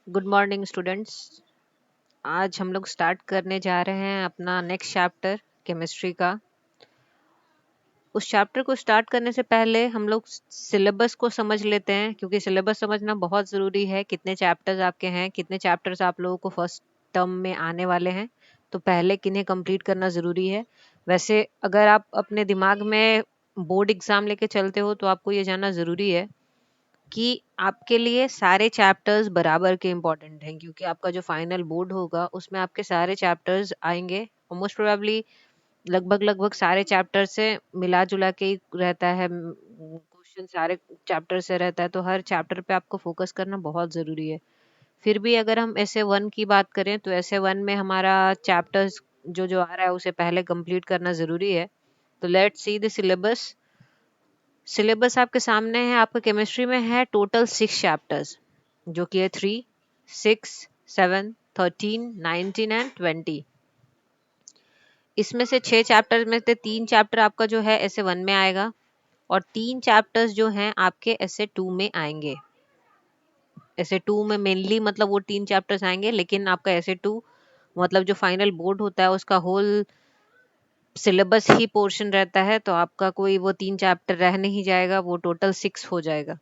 Good morning students. आज हम लोग स्टार्ट करने जा रहे हैं अपना नेक्स्ट चैप्टर केमिस्ट्री का। उस चैप्टर को स्टार्ट करने से पहले हम लोग सिलेबस को समझ लेते हैं, क्योंकि सिलेबस समझना बहुत ज़रूरी है। कितने चैप्टर्स आपके हैं, कितने चैप्टर्स आप लोगों को फर्स्ट टर्म में आने वाले हैं, तो पहले किन्हें कंप्लीट करना ज़रूरी है। वैसे अगर आप अपने दिमाग में बोर्ड एग्ज़ाम लेके चलते हो तो आपको ये जानना ज़रूरी है कि आपके लिए सारे चैप्टर्स बराबर के इम्पोर्टेंट हैं, क्योंकि आपका जो फाइनल बोर्ड होगा उसमें आपके सारे चैप्टर्स आएंगे और मोस्ट प्रोबेबली लगभग लगभग सारे चैप्टर से मिला जुला के ही रहता है। क्वेश्चन सारे चैप्टर से रहता है, तो हर चैप्टर पे आपको फोकस करना बहुत ज़रूरी है। फिर भी अगर हम ऐसे वन की बात करें तो ऐसे वन में हमारा चैप्टर्स जो जो आ रहा है उसे पहले कंप्लीट करना ज़रूरी है। तो let's see the syllabus. Syllabus आपके सामने है। आपका केमिस्ट्री में है टोटल 6 चैप्टर्स, जो कि है 3, 6, 7, 13, 19 एंड 20। इसमें से 6 चैप्टर में से 3 चैप्टर आपका जो है ऐसे 1 में आएगा और 3 चैप्टर्स जो हैं आपके ऐसे 2 में आएंगे। ऐसे 2 में मेनली मतलब वो 3 चैप्टर्स आएंगे, लेकिन आपका ऐसे 2 मतलब जो फाइनल बोर्ड होता है उसका होल सिलेबस ही पोर्शन रहता है, तो आपका कोई वो 3 चैप्टर रह नहीं जाएगा, वो टोटल 6 हो जाएगा।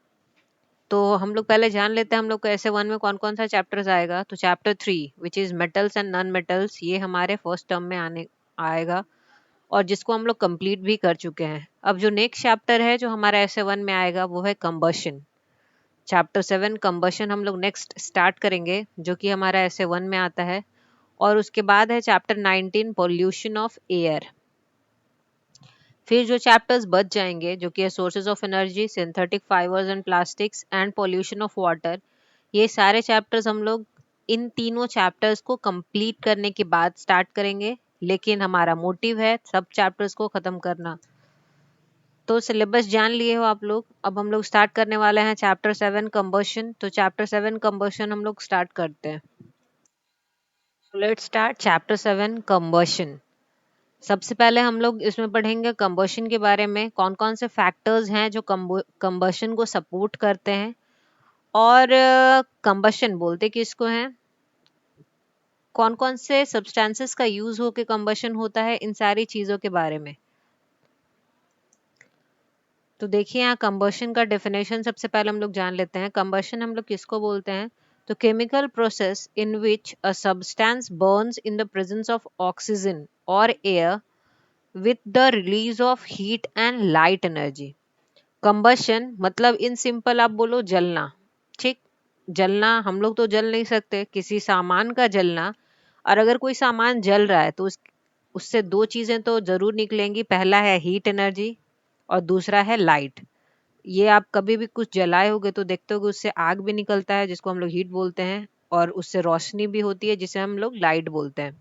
तो हम लोग पहले जान लेते हैं हम लोग को ऐसे 1 में कौन कौन सा चैप्टर्स आएगा। तो chapter 3 which is metals and non metals, ये हमारे फर्स्ट टर्म में आने आएगा और जिसको हम लोग कंप्लीट भी कर चुके हैं। अब जो नेक्स्ट चैप्टर है जो हमारा ऐसे 1 में आएगा वो है कंबशन। चैप्टर 7 कंबशन हम लोग नेक्स्ट स्टार्ट करेंगे, जो कि हमारा ऐसे 1 में आता है। और उसके बाद है चैप्टर 19 पॉल्यूशन ऑफ एयर। फिर जो चैप्टर्स बच जाएंगे जो कि है sources of energy, synthetic fibres and plastics and pollution of water, ये सारे चैप्टर्स हम लोग इन तीनों चैप्टर्स को कंप्लीट करने के बाद स्टार्ट करेंगे, लेकिन हमारा मोटिव है सब चैप्टर्स को खत्म करना। तो सिलेबस जान लिए हो आप लोग। अब हम लोग स्टार्ट करने वाले हैं चैप्टर 7 कंबशन। तो चैप्टर 7 कंबशन हम लोग स्टार्ट करते हैं। Let's start chapter 7 combustion. सबसे पहले हम लोग इसमें पढ़ेंगे कंबशन के बारे में, कौन कौन से फैक्टर्स हैं जो कंबशन को सपोर्ट करते हैं और कंबशन बोलते किसको हैं, कौन कौन से सब्सटेंसेस का यूज होके कंबशन होता है, इन सारी चीजों के बारे में। तो देखिए यहाँ कंबशन का डेफिनेशन सबसे पहले हम लोग जान लेते हैं। कंबशन हम लोग किसको बोलते हैं, तो chemical process in which a substance burns in the presence of oxygen or air with the release of heat and light energy। Combustion मतलब इन सिंपल आप बोलो जलना। ठीक, जलना हम लोग तो जल नहीं सकते, किसी सामान का जलना। और अगर कोई सामान जल रहा है तो उससे दो चीजें तो जरूर निकलेंगी। पहला है हीट एनर्जी और दूसरा है लाइट। ये आप कभी भी कुछ जलाए होगे तो देखते होगे उससे आग भी निकलता है जिसको हम लोग हीट बोलते हैं, और उससे रोशनी भी होती है जिसे हम लोग लाइट बोलते हैं।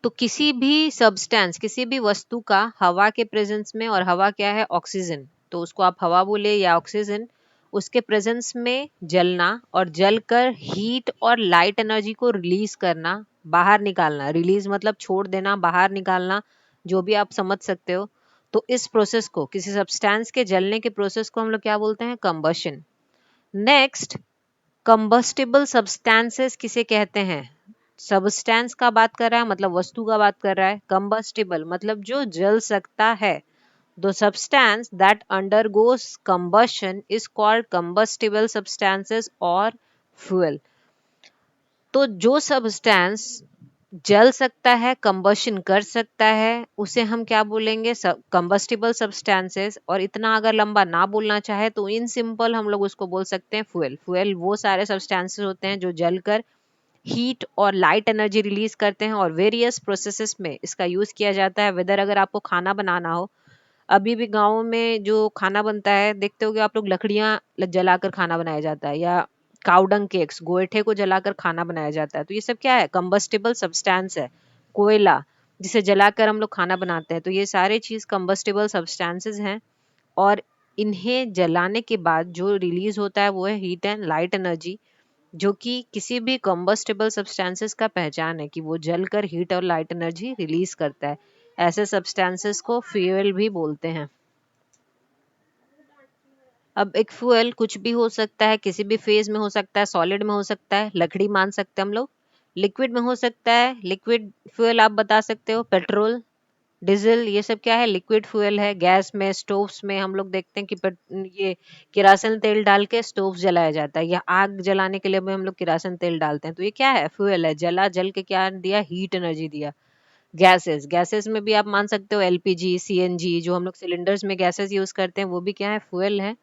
तो किसी भी सब्सटेंस, किसी भी वस्तु का हवा के प्रेजेंस में, और हवा क्या है ऑक्सीजन, तो उसको आप हवा बोले या ऑक्सीजन, उसके प्रेजेंस में जलना और जलकर हीट और लाइट एनर्जी को रिलीज करना, बाहर निकालना। रिलीज मतलब छोड़ देना, बाहर निकालना, जो भी आप समझ सकते हो। तो इस प्रोसेस को, किसी सब्सटेंस के जलने के प्रोसेस को हम लोग क्या बोलते हैं, कंबशन। नेक्स्ट, कंबस्टिबल सब्सटेंसेस किसे कहते हैं। सब्सटेंस का बात कर रहा है मतलब वस्तु का बात कर रहा है। कंबस्टिबल मतलब जो जल सकता है। The substance that undergoes combustion is called combustible substances और फ्यूल। तो जो सब्सटेंस जल सकता है, कंबशन कर सकता है, उसे हम क्या बोलेंगे, कंबस्टिबल सब्सटेंसेस। और इतना अगर लंबा ना बोलना चाहे तो इन सिंपल हम लोग उसको बोल सकते हैं फ्यूल। फ्यूल वो सारे सब्सटेंसेस होते हैं जो जलकर हीट और लाइट एनर्जी रिलीज करते हैं और वेरियस प्रोसेसेस में इसका यूज किया जाता है। वेदर अगर आपको खाना बनाना हो, अभी भी गाँव में जो खाना बनता है देखते होगे आप लोग, लकड़ियां जलाकर खाना बनाया जाता है, या काउडंग केक्स, गोइठे को जलाकर खाना बनाया जाता है। तो ये सब क्या है, कंबस्टिबल सब्सटेंस है। कोयला जिसे जलाकर हम लोग खाना बनाते हैं, तो ये सारे चीज कंबस्टिबल सब्सटेंसेस हैं। और इन्हें जलाने के बाद जो रिलीज होता है वो है हीट एंड लाइट एनर्जी, जो कि किसी भी कंबस्टिबल सब्सटेंसेस का पहचान है कि वो जलकर हीट और लाइट एनर्जी रिलीज करता है। ऐसे सब्सटेंसेस को फ्यूल भी बोलते हैं। अब एक फ्यूल कुछ भी हो सकता है, किसी भी फेज में हो सकता है, सॉलिड में हो सकता है, लकड़ी मान सकते हैं हम लोग, लिक्विड में हो सकता है, लिक्विड फ्यूल आप बता सकते हो, पेट्रोल, डीजल, ये सब क्या है, लिक्विड फ्यूल है। गैस में, स्टोव्स में हम लोग देखते हैं कि ये किरासन तेल डाल के स्टोव जलाया जाता है, या आग जलाने के लिए भी हम लोग किरासन तेल डालते हैं, तो ये क्या है, फ्यूल है। जल के क्या दिया, हीट एनर्जी दिया। गैसेस, गैसेस में भी आप मान सकते हो एलपीजी, सीएनजी, जो हम लोग सिलेंडर्स में गैसेस यूज करते हैं, वो भी क्या है, फ्यूल है।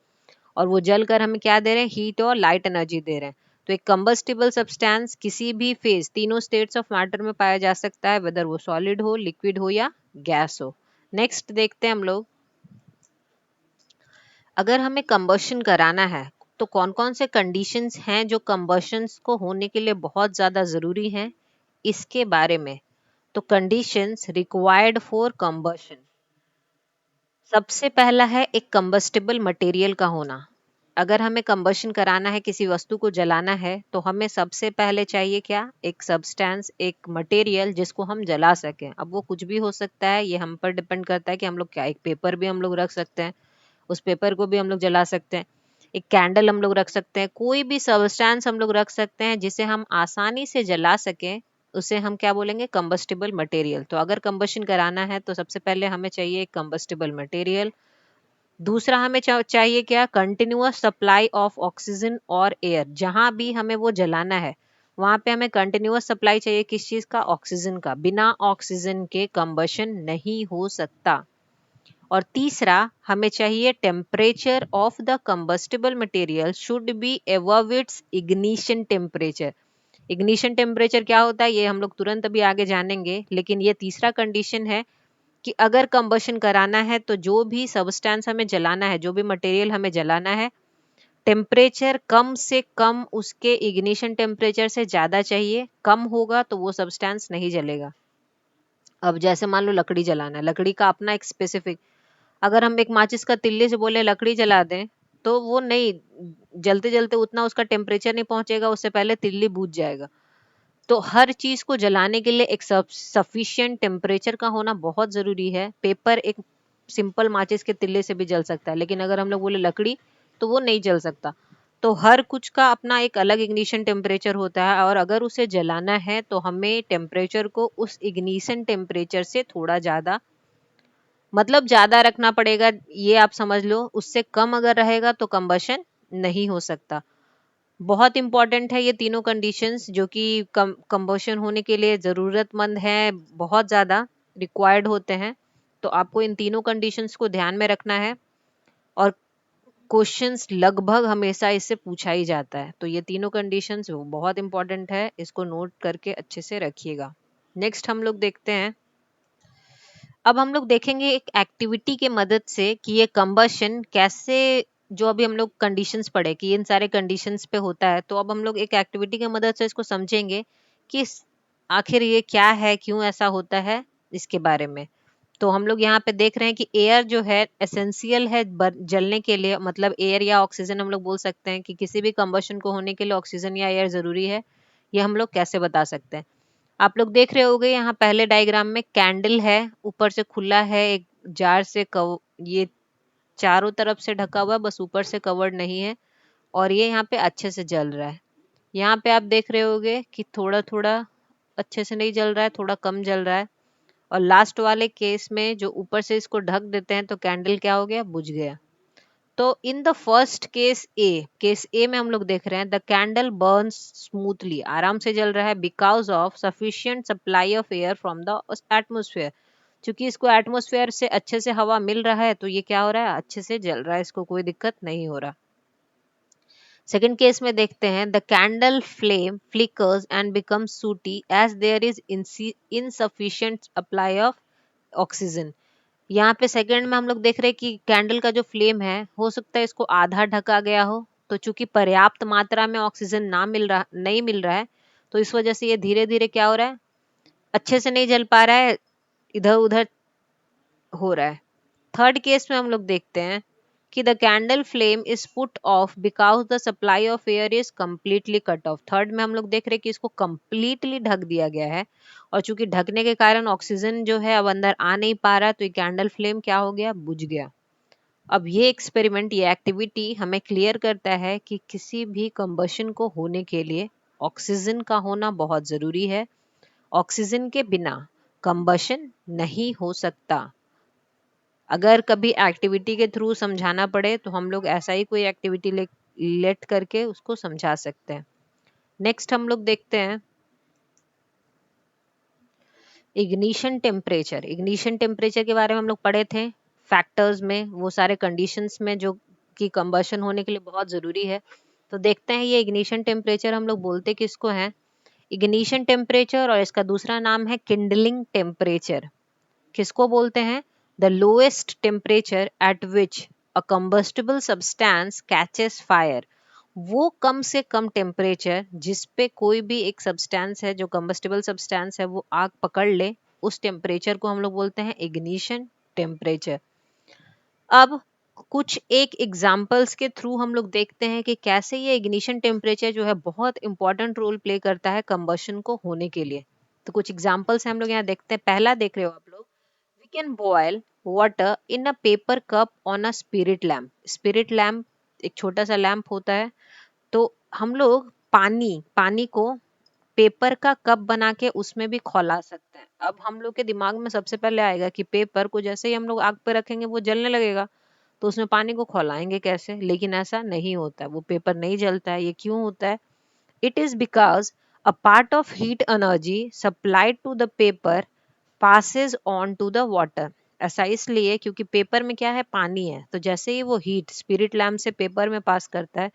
और वो जल कर हमें क्या दे रहे हैं, हीट और लाइट एनर्जी दे रहे हैं। तो एक कंबस्टिबल सब्सटेंस किसी भी फेज, तीनों स्टेट्स ऑफ मैटर में पाया जा सकता है, वेदर वो सॉलिड हो, लिक्विड हो या गैस हो। नेक्स्ट देखते हैं हम लोग, अगर हमें कंबशन कराना है तो कौन कौन से कंडीशंस हैं जो कंबशंस को होने के लिए बहुत ज्यादा जरूरी हैं, इसके बारे में। तो कंडीशंस रिक्वायर्ड फॉर कंबशन, सबसे पहला है एक कंबस्टिबल मटेरियल का होना। अगर हमें कंबशन कराना है, किसी वस्तु को जलाना है, तो हमें सबसे पहले चाहिए क्या, एक सब्सटेंस, एक मटेरियल जिसको हम जला सकें। अब वो कुछ भी हो सकता है, ये हम पर डिपेंड करता है कि हम लोग क्या, एक पेपर भी हम लोग रख सकते हैं, उस पेपर को भी हम लोग जला सकते हैं, एक कैंडल हम लोग रख सकते हैं, कोई भी सब्सटेंस हम लोग रख सकते हैं जिसे हम आसानी से जला सकें, उसे हम क्या बोलेंगे, कंबस्टिबल मटेरियल। तो अगर कंबशन कराना है तो सबसे पहले हमें चाहिए एक कंबस्टिबल मटेरियल। दूसरा हमें चाहिए क्या, continuous supply of oxygen or air. जहां भी हमें वो जलाना है वहां पे हमें कंटिन्यूअस सप्लाई चाहिए, किस चीज का, ऑक्सीजन का। बिना ऑक्सीजन के कंबशन नहीं हो सकता। और तीसरा हमें चाहिए, temperature of the combustible material should be above it's ignition temperature. Ignition temperature क्या होता है, ये हम लोग तुरंत अभी आगे जानेंगे, लेकिन ये तीसरा कंडीशन है कि अगर कंबशन कराना है तो जो भी सब्सटेंस हमें जलाना है, जो भी मटेरियल हमें जलाना है, टेम्परेचर कम से कम उसके इग्निशन टेम्परेचर से ज्यादा चाहिए। कम होगा तो वो सब्सटेंस नहीं जलेगा। अब जैसे मान लो लकड़ी जलाना है, लकड़ी का अपना एक स्पेसिफिक, अगर हम एक माचिस का तिल्ली से बोले लकड़ी जला दें, तो वो नहीं, जलते जलते उतना उसका टेम्परेचर नहीं पहुंचेगा, उससे पहले तिल्ली बुझ जाएगा। तो हर चीज को जलाने के लिए एक सफिशिएंट टेम्परेचर का होना बहुत जरूरी है। पेपर एक सिंपल माचिस के तिल्ले से भी जल सकता है, लेकिन अगर हम लोग बोले लकड़ी, तो वो नहीं जल सकता। तो हर कुछ का अपना एक अलग इग्निशन टेम्परेचर होता है, और अगर उसे जलाना है तो हमें टेम्परेचर को उस इग्निशन टेम्परेचर से थोड़ा ज्यादा, मतलब ज्यादा रखना पड़ेगा, ये आप समझ लो। उससे कम अगर रहेगा तो कंबशन नहीं हो सकता। बहुत इंपॉर्टेंट है ये तीनों कंडीशंस, जो कि कंबशन होने के लिए जरूरतमंद है, बहुत ज्यादा रिक्वायर्ड होते हैं। तो आपको इन तीनों कंडीशंस को ध्यान में रखना है, और क्वेश्चंस लगभग हमेशा इससे पूछा ही जाता है। तो ये तीनों कंडीशंस बहुत इंपॉर्टेंट है, इसको नोट करके अच्छे से रखिएगा। नेक्स्ट हम लोग देखते हैं, अब हम लोग देखेंगे एक एक्टिविटी के मदद से कि ये कंबशन कैसे, जो अभी हम लोग कंडीशंस पढ़े कि इन सारे कंडीशंस पे होता है, तो अब हम लोग एक एक्टिविटी की मदद से इसको समझेंगे कि आखिर ये क्या है, क्यों ऐसा होता है, इसके बारे में। तो हम लोग यहाँ पे देख रहे हैं कि एयर जो है एसेंशियल है जलने के लिए, मतलब एयर या ऑक्सीजन हम लोग बोल सकते हैं कि किसी भी कंबशन को होने के लिए ऑक्सीजन या एयर जरूरी है। ये हम लोग कैसे बता सकते हैं, आप लोग देख रहे होंगे यहाँ पहले डायग्राम में कैंडल है, ऊपर से खुला है, एक जार से ये चारों तरफ से ढका हुआ है, बस ऊपर से कवर्ड नहीं है, और ये यहाँ पे अच्छे से जल रहा है। यहाँ पे आप देख रहे होंगे कि थोड़ा थोड़ा अच्छे से नहीं जल रहा है, थोड़ा कम जल रहा है। और लास्ट वाले केस में जो ऊपर से इसको ढक देते हैं तो कैंडल क्या हो गया, बुझ गया। तो इन द फर्स्ट केस ए में हम लोग देख रहे हैं द कैंडल बर्न्स स्मूथली, आराम से जल रहा है, because of sufficient supply of air from the atmosphere. क्योंकि इसको एटमोस्फेयर से अच्छे से हवा मिल रहा है, तो ये क्या हो रहा है, अच्छे से जल रहा है, इसको कोई दिक्कत नहीं हो रहा। सेकेंड केस में देखते हैं the candle flame flickers and becomes sooty as there is insufficient supply of oxygen. यहाँ पे सेकंड में हम लोग देख रहे हैं कि कैंडल का जो फ्लेम है, हो सकता है इसको आधा ढका गया हो, तो चूंकि पर्याप्त मात्रा में ऑक्सीजन नहीं मिल रहा है, तो इस वजह से ये धीरे धीरे क्या हो रहा है, अच्छे से नहीं जल पा रहा है, इधर उधर हो रहा है। थर्ड केस में हम लोग देखते हैं कि the candle flame is put off because the supply of air is completely cut off. Third में हम लोग देख रहे हैं कि इसको कम्प्लीटली ढक दिया गया है, और चूंकि ढकने के कारण ऑक्सीजन जो है अब अंदर आ नहीं पा रहा, तो ये कैंडल फ्लेम क्या हो गया, बुझ गया। अब ये एक्सपेरिमेंट, ये एक्टिविटी हमें क्लियर करता है कि किसी भी कंबशन को होने के लिए ऑक्सीजन का होना बहुत जरूरी है। ऑक्सीजन के बिना कंबशन नहीं हो सकता। अगर कभी एक्टिविटी के थ्रू समझाना पड़े तो हम लोग ऐसा ही कोई एक्टिविटी लेट करके उसको समझा सकते हैं। नेक्स्ट हम लोग देखते हैं इग्निशन टेम्परेचर। इग्निशन टेम्परेचर के बारे में हम लोग पढ़े थे फैक्टर्स में, वो सारे कंडीशंस में जो कि कंबशन होने के लिए बहुत ज़रूरी है। तो देखते हैं ये इग्निशन टेम्परेचर हम लोग बोलते किसको हैं। इग्निशन टेम्परेचर और इसका दूसरा नाम है किंडलिंग टेम्परेचर। किसको बोलते हैं? The lowest temperature at which a combustible substance catches fire. वो कम से कम टेम्परेचर जिस पे कोई भी एक सब्सटेंस है, जो कंबस्टिबल सब्सटेंस है, वो आग पकड़ ले, उस टेम्परेचर को हम लोग बोलते हैं इग्निशन टेम्परेचर। अब कुछ एक एग्जाम्पल्स के थ्रू हम लोग देखते हैं कि कैसे ये इग्निशन टेम्परेचर जो है बहुत इंपॉर्टेंट रोल प्ले करता है कंबशन को होने के लिए। तो कुछ एग्जाम्पल्स हम लोग यहाँ देखते हैं। पहला देख रहे हो आप लोग, we can boil water in a paper cup on a spirit lamp. Spirit lamp एक छोटा सा लैम्प होता है। तो हम लोग पानी पानी को पेपर का कप बना के उसमें भी खौला सकते हैं। अब हम लोग के दिमाग में सबसे पहले आएगा कि पेपर को जैसे ही हम लोग आग पे रखेंगे वो जलने लगेगा, तो उसमें पानी को खौलाएंगे कैसे? लेकिन ऐसा नहीं होता है, वो पेपर नहीं जलता है। ये क्यों होता है? It is because a part of heat energy supplied to the paper passes on to the water. ऐसा इसलिए क्योंकि पेपर में क्या है? पानी है। तो जैसे ही वो हीट स्पिरिट लैम्प से पेपर में पास करता है,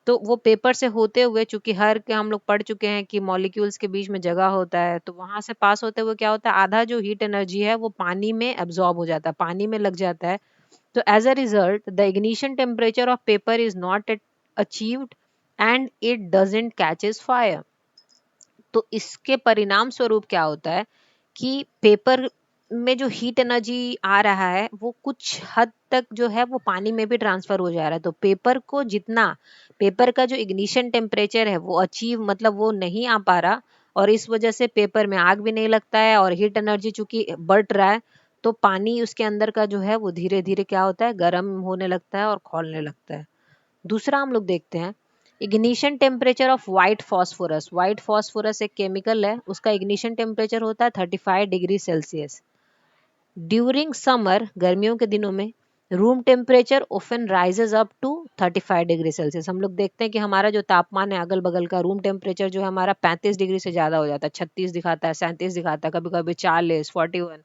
तो वो पेपर से होते हुए, चूंकि हर के हम लोग पढ़ चुके हैं कि मॉलिक्यूल्स के बीच में जगह होता है, तो वहां से पास होते हुए क्या होता है? आधा जो हीट एनर्जी है वो पानी में एब्जॉर्ब हो जाता है, पानी में लग जाता है। तो as a result the ignition temperature of paper is not achieved and it doesn't catches fire. तो इसके परिणाम स्वरूप क्या होता है कि पेपर में जो हीट एनर्जी आ रहा है वो कुछ हद तक जो है वो पानी में भी ट्रांसफर हो जा रहा है। तो पेपर को जितना, पेपर का जो इग्निशन टेम्परेचर है वो अचीव, मतलब वो नहीं आ पा रहा, और इस वजह से पेपर में आग भी नहीं लगता है, और हीट एनर्जी चूंकि बढ़ रहा है, तो पानी उसके अंदर का जो है वो धीरे धीरे क्या होता है? गर्म होने लगता है और खौलने लगता है। दूसरा हम लोग देखते हैं ignition temperature of white phosphorus. White phosphorus एक केमिकल है, उसका इग्निशन टेम्परेचर होता है 35 डिग्री सेल्सियस। ड्यूरिंग समर, गर्मियों के दिनों में, room temperature often rises up to 35 degree Celsius. हम लोग देखते हैं कि हमारा जो तापमान है अगल बगल का, रूम टेम्परेचर जो है हमारा 35 डिग्री से ज्यादा हो जाता है, 36 दिखाता है, 37 दिखाता है, कभी कभी 40, 41।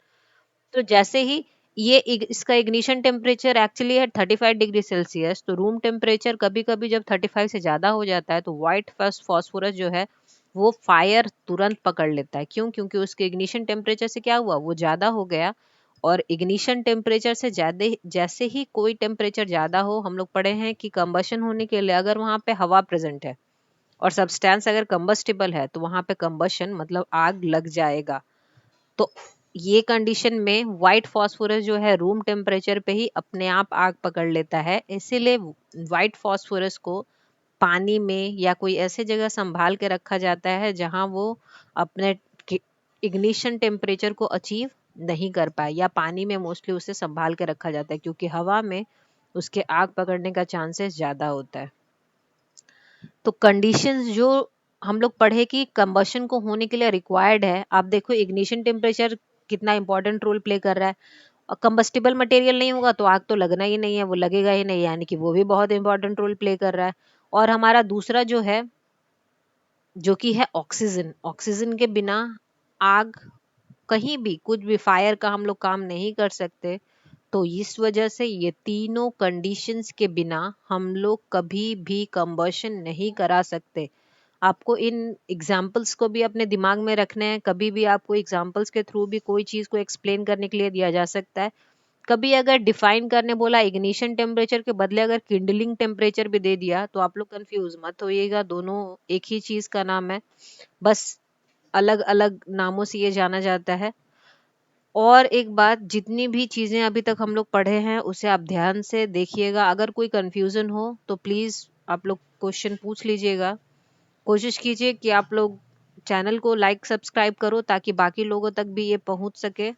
तो जैसे ही इसका इग्निशन टेम्परेचर एक्चुअली है 35 डिग्री सेल्सियस, तो रूम टेम्परेचर कभी कभी जब 35 से ज्यादा हो जाता है तो व्हाइट फॉस्फोरस जो है वो फायर तुरंत पकड़ लेता है। क्यों? क्योंकि उसके इग्निशन टेम्परेचर से क्या हुआ? वो ज्यादा हो गया। और इग्निशन टेम्परेचर से ज्यादा, जैसे ही कोई टेम्परेचर ज्यादा हो, हम लोग पढ़े हैं कि कंबशन होने के लिए अगर वहां पे हवा प्रेजेंट है और सब्सटेंस अगर कंबस्टिबल है, तो वहां पे कंबशन मतलब आग लग जाएगा। तो ये कंडीशन में व्हाइट फास्फोरस जो है रूम टेम्परेचर पे ही अपने आप आग पकड़ लेता है। इसीलिए व्हाइट फास्फोरस को पानी में या कोई ऐसे जगह संभाल के रखा जाता है जहां वो अपने इग्निशन टेम्परेचर को अचीव नहीं कर पाए, या पानी में मोस्टली उसे संभाल के रखा जाता है क्योंकि हवा में उसके आग पकड़ने का चांसेस ज्यादा होता है। तो कंडीशंस जो हम लोग पढ़े कि कंबशन को होने के लिए रिक्वायर्ड है, आप देखो इग्निशन टेम्परेचर कितना इंपॉर्टेंट रोल प्ले कर रहा है। और कंबस्टिबल मटेरियल नहीं होगा तो आग तो लगना ही नहीं है, वो लगेगा ही नहीं, यानी कि वो भी बहुत इंपॉर्टेंट रोल प्ले कर रहा है। और हमारा दूसरा जो है, जो कि है ऑक्सीजन। ऑक्सीजन के बिना आग, कहीं भी कुछ भी फायर का हम लोग काम नहीं कर सकते। तो इस वजह से ये तीनों कंडीशंस के बिना हम लोग कभी भी कंबशन नहीं करा सकते। आपको इन एग्जाम्पल्स को भी अपने दिमाग में रखना है। कभी भी आपको एग्जाम्पल्स के थ्रू भी कोई चीज को एक्सप्लेन करने के लिए दिया जा सकता है। कभी अगर डिफाइन करने बोला इग्निशन टेम्परेचर के बदले अगर किंडलिंग टेम्परेचर भी दे दिया, तो आप लोग कंफ्यूज मत होइएगा, दोनों एक ही चीज का नाम है, बस अलग अलग नामों से ये जाना जाता है। और एक बात, जितनी भी चीजें अभी तक हम लोग पढ़े हैं उसे आप ध्यान से देखिएगा। अगर कोई कंफ्यूजन हो तो प्लीज आप लोग क्वेश्चन पूछ लीजिएगा। कोशिश कीजिए कि आप लोग चैनल को लाइक सब्सक्राइब करो ताकि बाकी लोगों तक भी ये पहुंच सके।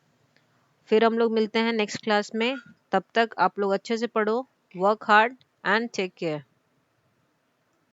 फिर हम लोग मिलते हैं नेक्स्ट क्लास में। तब तक आप लोग अच्छे से पढ़ो, work hard and take care.